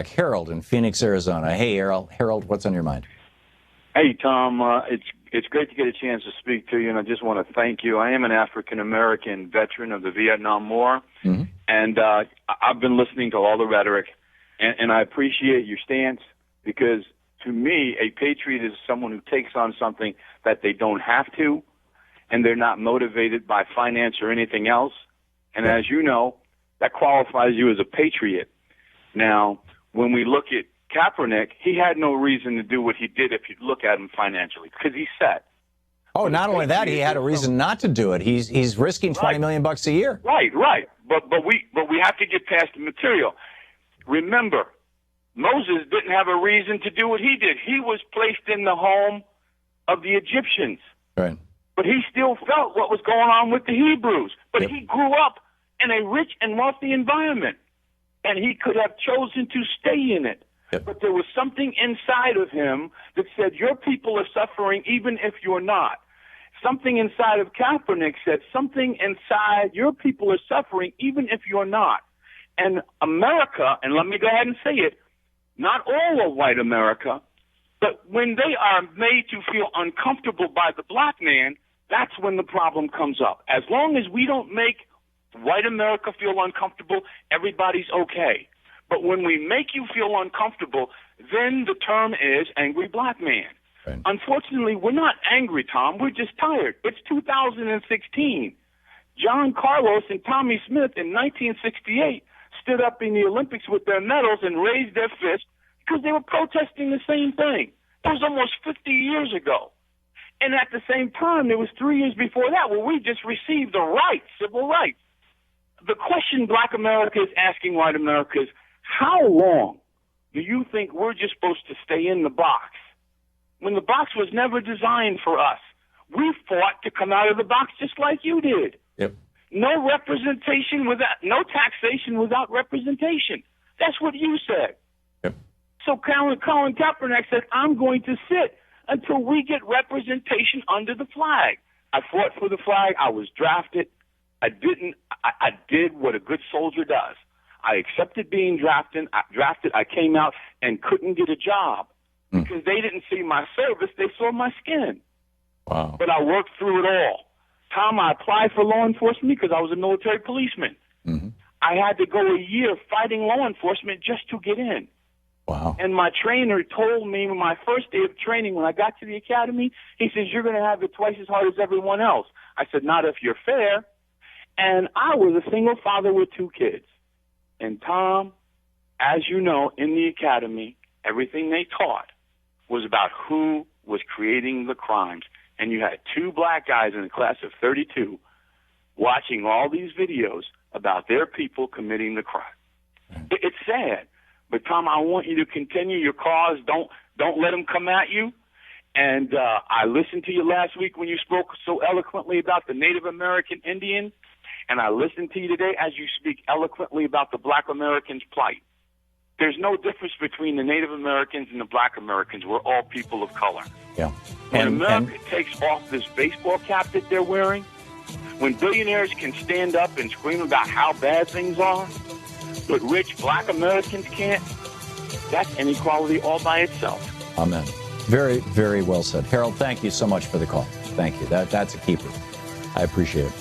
Harold in Phoenix, Arizona. Hey, Harold, what's on your mind? Hey, Thom. It's great to get a chance to speak to you, and I just want to thank you. I am an African-American veteran of the Vietnam War, and I've been listening to all the rhetoric, and I appreciate your stance because, to me, a patriot is someone who takes on something that they don't have to, and they're not motivated by finance or anything else. And as you know, that qualifies you as a patriot. Now, when we look at Kaepernick, he had no reason to do what he did if you look at him financially, because he's set. Oh, not only that, he had a reason not to do it. He's risking $20 million a year. Right. But we have to get past the material. Remember, Moses didn't have a reason to do what he did. He was placed in the home of the Egyptians. Right. But he still felt what was going on with the Hebrews. But he grew up in a rich and wealthy environment, and he could have chosen to stay in it. But there was something inside of him that said, your people are suffering even if you're not. Something inside of Kaepernick said, something inside your people are suffering even if you're not. And America, and let me go ahead and say it, not all of white America, but when they are made to feel uncomfortable by the black man, that's when the problem comes up. As long as we don't make white America feel uncomfortable, everybody's okay. But when we make you feel uncomfortable, then the term is angry black man. Right. Unfortunately, we're not angry, Thom. We're just tired. It's 2016. John Carlos and Tommie Smith in 1968 stood up in the Olympics with their medals and raised their fist because they were protesting the same thing. That was almost 50 years ago. And at the same time, there was 3 years before that where we just received the rights, civil rights. The question black America is asking white America is, how long do you think we're just supposed to stay in the box when the box was never designed for us? We fought to come out of the box just like you did. Yep. No representation without, no taxation without representation. That's what you said. Yep. So Colin Kaepernick said, I'm going to sit until we get representation under the flag. I fought for the flag. I was drafted. I did what a good soldier does. I accepted being drafted. I came out and couldn't get a job because they didn't see my service. They saw my skin. Wow. But I worked through it all. Thom, I applied for law enforcement because I was a military policeman. I had to go a year fighting law enforcement just to get in. Wow. And my trainer told me my first day of training when I got to the academy, he says, you're going to have it twice as hard as everyone else. I said, not if you're fair. And I was a single father with 2 kids. And Thom, as you know, in the academy, everything they taught was about who was creating the crimes. And you had 2 black guys in a class of 32 watching all these videos about their people committing the crime. It's sad. But, Thom, I want you to continue your cause. Don't let them come at you. And I listened to you last week when you spoke so eloquently about the Native American Indian. And I listened to you today as you speak eloquently about the black Americans' plight. There's no difference between the Native Americans and the black Americans. We're all people of color. Yeah. When America takes off this baseball cap that they're wearing, when billionaires can stand up and scream about how bad things are, but rich black Americans can't, that's inequality all by itself. Amen. Very, very well said. Harold, thank you so much for the call. Thank you. That's a keeper. I appreciate it.